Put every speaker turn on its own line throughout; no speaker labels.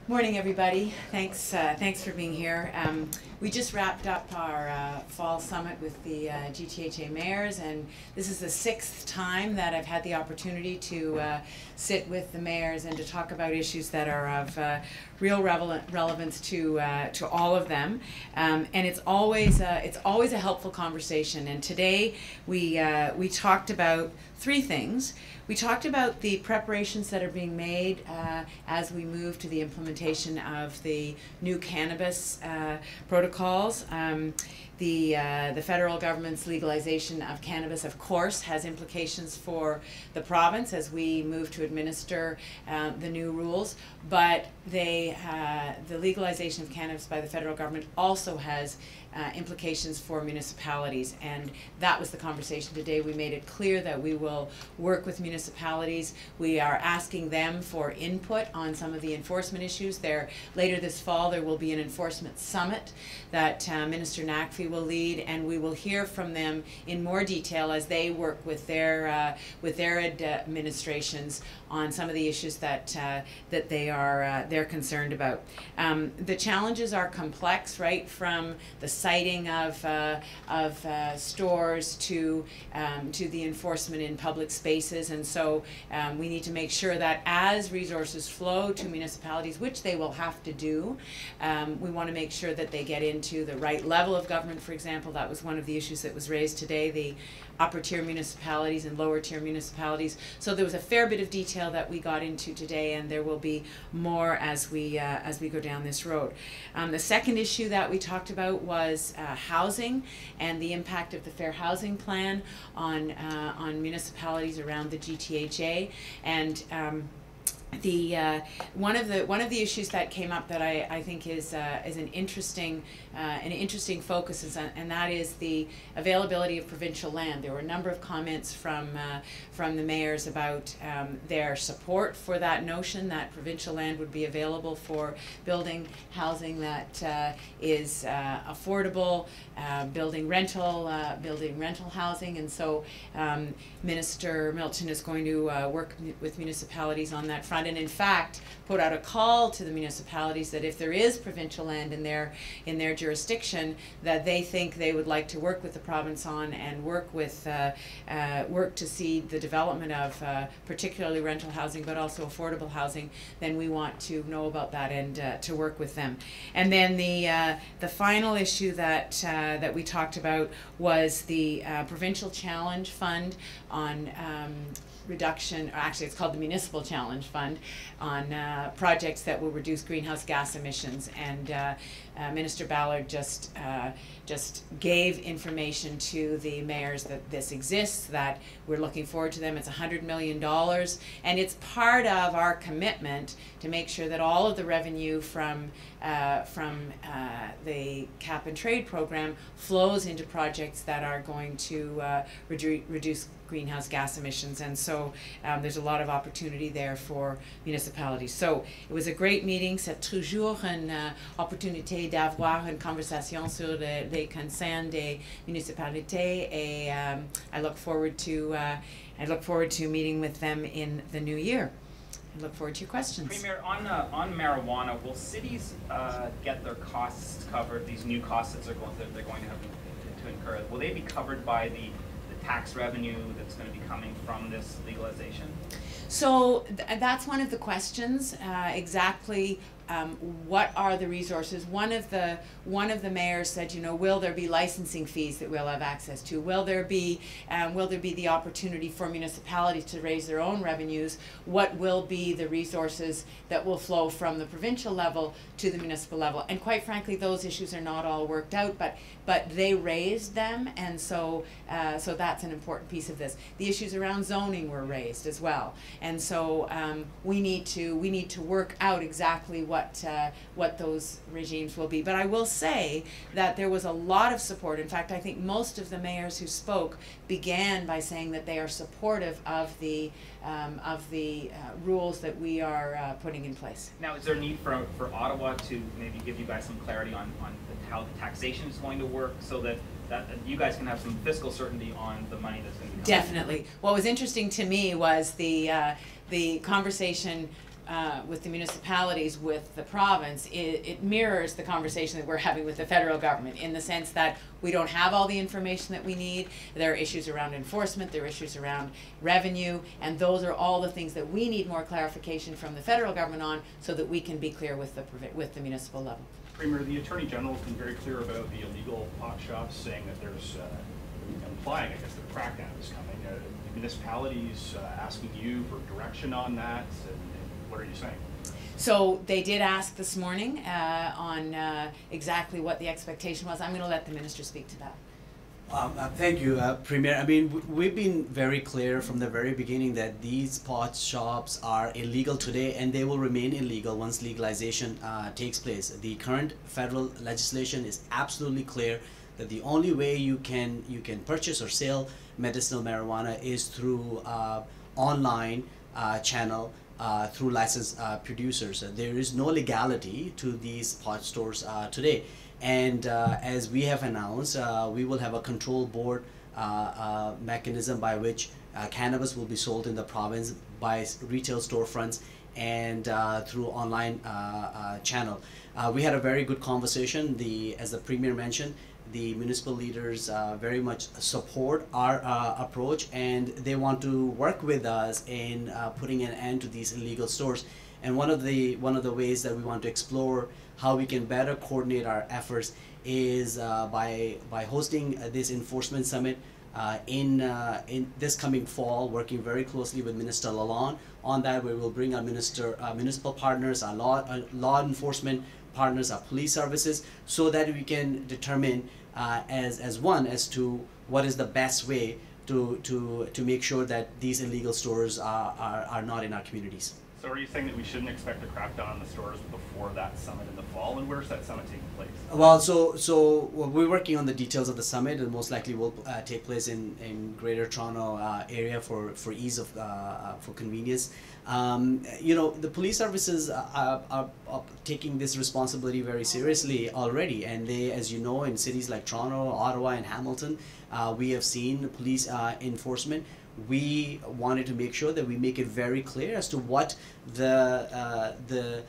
Morning, everybody. Thanks for being here. We just wrapped up our fall summit with the GTHA mayors, and this is the 6th time that I've had the opportunity to sit with the mayors and to talk about issues that are of real relevance to all of them. And it's always a helpful conversation. And today we talked about 3 things. We talked about the preparations that are being made as we move to the implementation of the new cannabis protocols. The federal government's legalization of cannabis, of course, has implications for the province as we move to administer the new rules, but the legalization of cannabis by the federal government also has implications for municipalities, and that was the conversation today. We made it clear that we will work with municipalities. We are asking them for input on some of the enforcement issues. Later this fall there will be an enforcement summit that Minister Naqvi will lead, and we will hear from them in more detail as they work with their administrations on some of the issues that they're concerned about. The challenges are complex, right from the citing of stores to the enforcement in public spaces, and so we need to make sure that as resources flow to municipalities, which they will have to do, we want to make sure that they get into the right level of government. For example, that was one of the issues that was raised today, the upper tier municipalities and lower tier municipalities. So there was a fair bit of detail that we got into today, and there will be more as we go down this road. The second issue that we talked about was housing and the impact of the Fair Housing Plan on municipalities around the GTHA, and one of the issues that came up that I think is an interesting focus and that is the availability of provincial land. There were a number of comments from the mayors about their support for that notion that provincial land would be available for building housing that is affordable, building rental housing, and so Minister Milton is going to work with municipalities on that front, and in fact put out a call to the municipalities that if there is provincial land in their jurisdiction that they think they would like to work with the province on and work to see the development of particularly rental housing but also affordable housing, then we want to know about that and to work with them. And then the final issue that we talked about was the provincial challenge fund on reduction, or actually it's called the Municipal Challenge Fund, on projects that will reduce greenhouse gas emissions. And Minister Ballard just gave information to the mayors that this exists, that we're looking forward to them. It's $100 million, and it's part of our commitment to make sure that all of the revenue from the cap and trade program flows into projects that are going to reduce greenhouse gas emissions, and so there's a lot of opportunity there for municipalities. So it was a great meeting. C'est toujours une opportunité d'avoir une conversation sur les concerns des municipalités, et I look forward to meeting with them in the new year. I look forward to your questions.
Premier, on marijuana, will cities get their costs covered? These new costs that they're going to have to incur, will they be covered by the tax revenue that's going to be coming from this legalization?
So that's one of the questions, exactly. What are the resources? One of the mayors said, you know, will there be licensing fees that we'll have access to? Will there be the opportunity for municipalities to raise their own revenues? What will be the resources that will flow from the provincial level to the municipal level? And quite frankly, those issues are not all worked out, but they raised them, and so that's an important piece of this. The issues around zoning were raised as well, and so we need to work out exactly what those regimes will be. But I will say that there was a lot of support. In fact, I think most of the mayors who spoke began by saying that they are supportive of the rules that we are putting in place.
Now, is there a need for Ottawa to maybe give you guys some clarity on how the taxation is going to work, so that you guys can have some fiscal certainty on the money that's going to be coming?
Definitely. What was interesting to me was the conversation with the municipalities, with the province, it mirrors the conversation that we're having with the federal government, in the sense that we don't have all the information that we need. There are issues around enforcement, there are issues around revenue, and those are all the things that we need more clarification from the federal government on, so that we can be clear with the municipal level.
Premier, the Attorney General has been very clear about the illegal pot shops, saying that there's, implying, I guess, that a crackdown is coming. The municipalities asking you for direction on that, and what are you saying?
So they did ask this morning on exactly what the expectation was. I'm going to let the minister speak to that.
Thank you, Premier. I mean, we've been very clear from the very beginning that these pot shops are illegal today, and they will remain illegal once legalization takes place. The current federal legislation is absolutely clear that the only way you can purchase or sell medicinal marijuana is through online channel through licensed producers. There is no legality to these pot stores today. And as we have announced, we will have a control board mechanism by which cannabis will be sold in the province by retail storefronts and through online channel. We had a very good conversation. As the Premier mentioned, the municipal leaders very much support our approach, and they want to work with us in putting an end to these illegal stores. And one of the ways that we want to explore how we can better coordinate our efforts is by hosting this enforcement summit in this coming fall, working very closely with Minister Lalonde on that, where we'll bring our municipal partners, our law enforcement partners, our police services, so that we can determine as to what is the best way to make sure that these illegal stores are not in our communities.
So are you saying that we shouldn't expect a crackdown on the stores before that summit in the fall? And where's that summit taking place?
Well, so we're working on the details of the summit, and most likely will take place in Greater Toronto area for ease of for convenience. The police services are taking this responsibility very seriously already, and they, as you know, in cities like Toronto, Ottawa, and Hamilton, we have seen police enforcement. We wanted to make sure that we make it very clear as to what the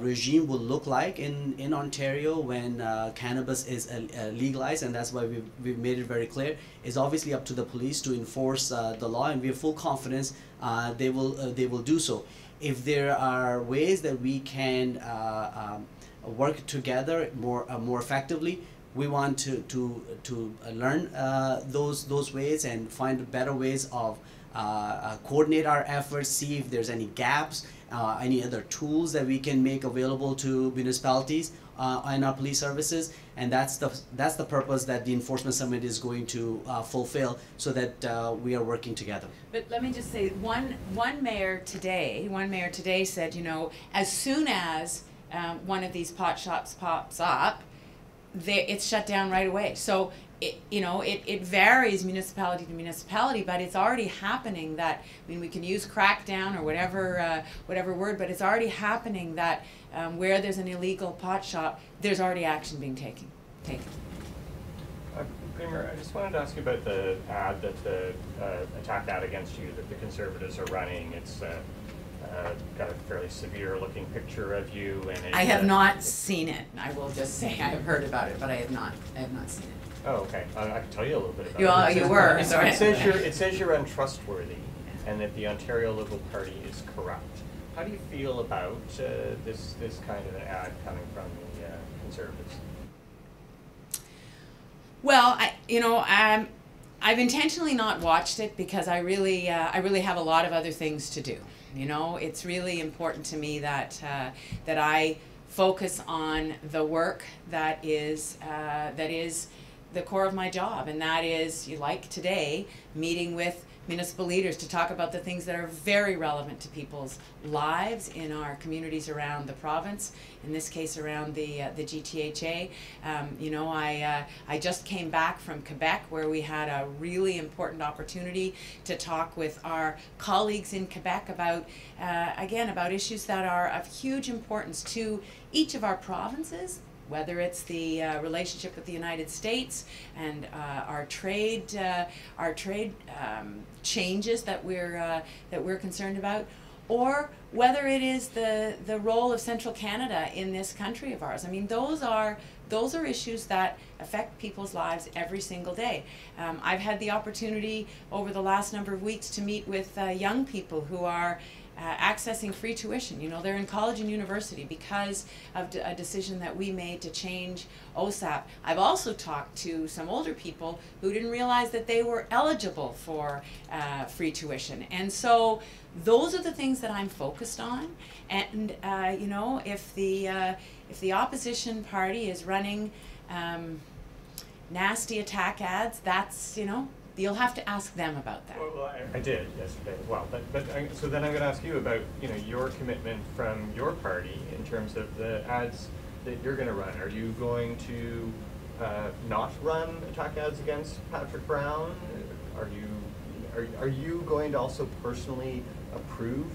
regime will look like in Ontario when cannabis is legalized, and that's why we've made it very clear. It's obviously up to the police to enforce the law, and we have full confidence they will do so. If there are ways that we can work together more effectively, we want to learn those ways and find better ways of coordinate our efforts, see if there's any gaps, any other tools that we can make available to municipalities and our police services, and that's the purpose that the Enforcement Summit is going to fulfill, so that we are working together.
But let me just say, one mayor today said, as soon as one of these pot shops pops up, it's shut down right away. So it varies municipality to municipality, but it's already happening that, we can use crackdown or whatever word, but it's already happening that where there's an illegal pot shop, there's already action being taken.
Premier, I just wanted to ask you about the ad that the attack ad against you that the Conservatives are running. It's got a fairly severe looking picture of you, and
I have not seen it. I will just say I have heard about it, but I have not seen it.
Oh, okay. I can tell you a little bit about it.
You were. Sorry.
It says you're untrustworthy, and that the Ontario Liberal Party is corrupt. How do you feel about this kind of an ad coming from the Conservatives?
Well, I've intentionally not watched it because I really have a lot of other things to do. It's really important to me that I focus on the work that is the core of my job, and that is, like today, meeting with municipal leaders to talk about the things that are very relevant to people's lives in our communities around the province, in this case around the GTHA. I just came back from Quebec, where we had a really important opportunity to talk with our colleagues in Quebec about, about issues that are of huge importance to each of our provinces, whether it's the relationship with the United States and our trade changes that we're concerned about, or whether it is the role of Central Canada in this country of ours. I mean, those are issues that affect people's lives every single day. I've had the opportunity over the last number of weeks to meet with young people who are accessing free tuition. You know, they're in college and university because of a decision that we made to change OSAP. I've also talked to some older people who didn't realize that they were eligible for free tuition. And so those are the things that I'm focused on. And you know, if the opposition party is running nasty attack ads, that's, you know, you'll have to ask them about that.
Well, I did yesterday as well. So then I'm going to ask you about, you know, your commitment from your party in terms of the ads that you're going to run. Are you going to not run attack ads against Patrick Brown? Are you going to also personally approve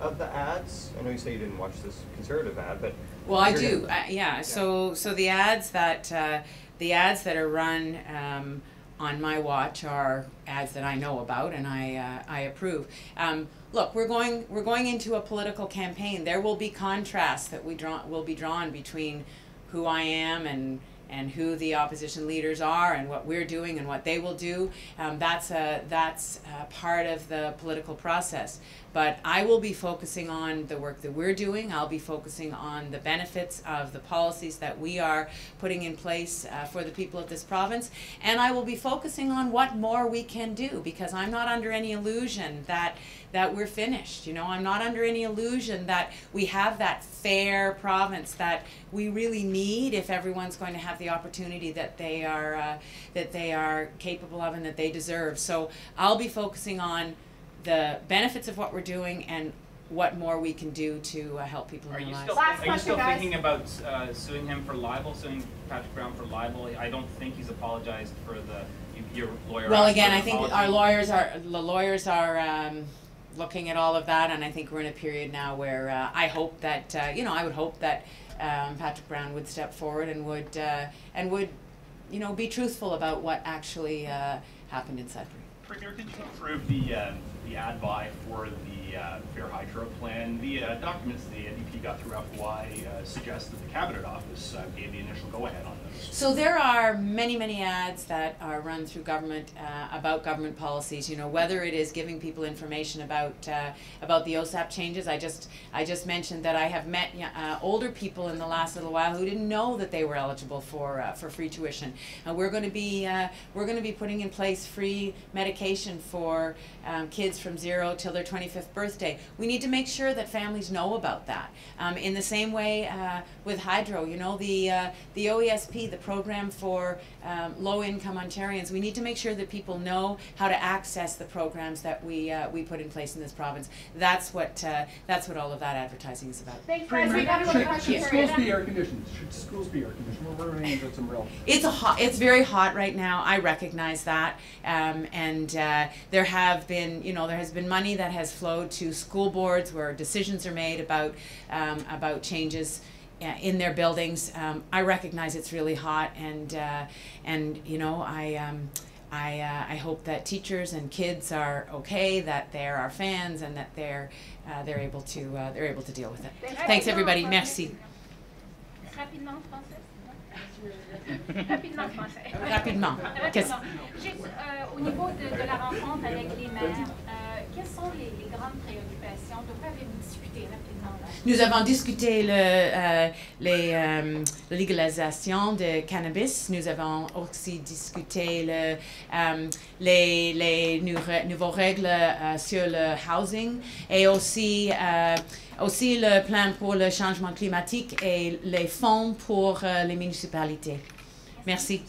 of the ads? I know you say you didn't watch this Conservative ad, but
well, I do. Yeah. So the ads that are run on my watch are ads that I know about and I approve. Look, we're going into a political campaign. There will be contrasts that will be drawn between who I am and who the opposition leaders are and what we're doing and what they will do. That's part of the political process. But I will be focusing on the work that we're doing. I'll be focusing on the benefits of the policies that we are putting in place for the people of this province. And I will be focusing on what more we can do, because I'm not under any illusion that we're finished. You know, I'm not under any illusion that we have that fair province that we really need if everyone's going to have the opportunity that they are capable of and that they deserve. So I'll be focusing on the benefits of what we're doing and what more we can do to help people in their lives.
Are you still thinking about suing him for libel, suing Patrick Brown for libel? I don't think he's apologized for your lawyer.
Well, again, I think the lawyers are looking at all of that, and I think we're in a period now where I hope that I would hope that Patrick Brown would step forward and would be truthful about what actually happened in Sudbury.
Premier, did you approve the ad buy for the Fair Hydro plan? The documents the NDP got through FY suggest that the Cabinet Office gave the initial go-ahead on those.
So there are many ads that are run through government about government policies. You know, whether it is giving people information about the OSAP changes. I just mentioned that I have met older people in the last little while who didn't know that they were eligible for free tuition. We're going to be putting in place free medication for kids from 0 till their 25th birthday. We need to make sure that families know about that. In the same way with Hydro, you know, the OESP, the program for low-income Ontarians, we need to make sure that people know how to access the programs that we put in place in this province. That's what all of that advertising is about.
Thanks, guys. We got a question.
Should schools be air conditioned? Should schools be air conditioned? We're running into some real.
It's very hot right now. I recognize that, and there has been money that has flowed to school boards where decisions are made about changes in their buildings. I recognize it's really hot, and you know, I hope that teachers and kids are okay, that there are fans, and that they're able to deal with it. Thanks everybody. Merci.
Rapidement, français. Rapidement, français.
Rapidement.
Juste au niveau de la rencontre avec les maires, quelles sont les grandes préoccupations? De quoi avez-vous discuté rapidement?
Nous avons discuté la légalisation de cannabis. Nous avons aussi discuté les nouvelles règles sur le housing et aussi le plan pour le changement climatique et les fonds pour les municipalités. Merci.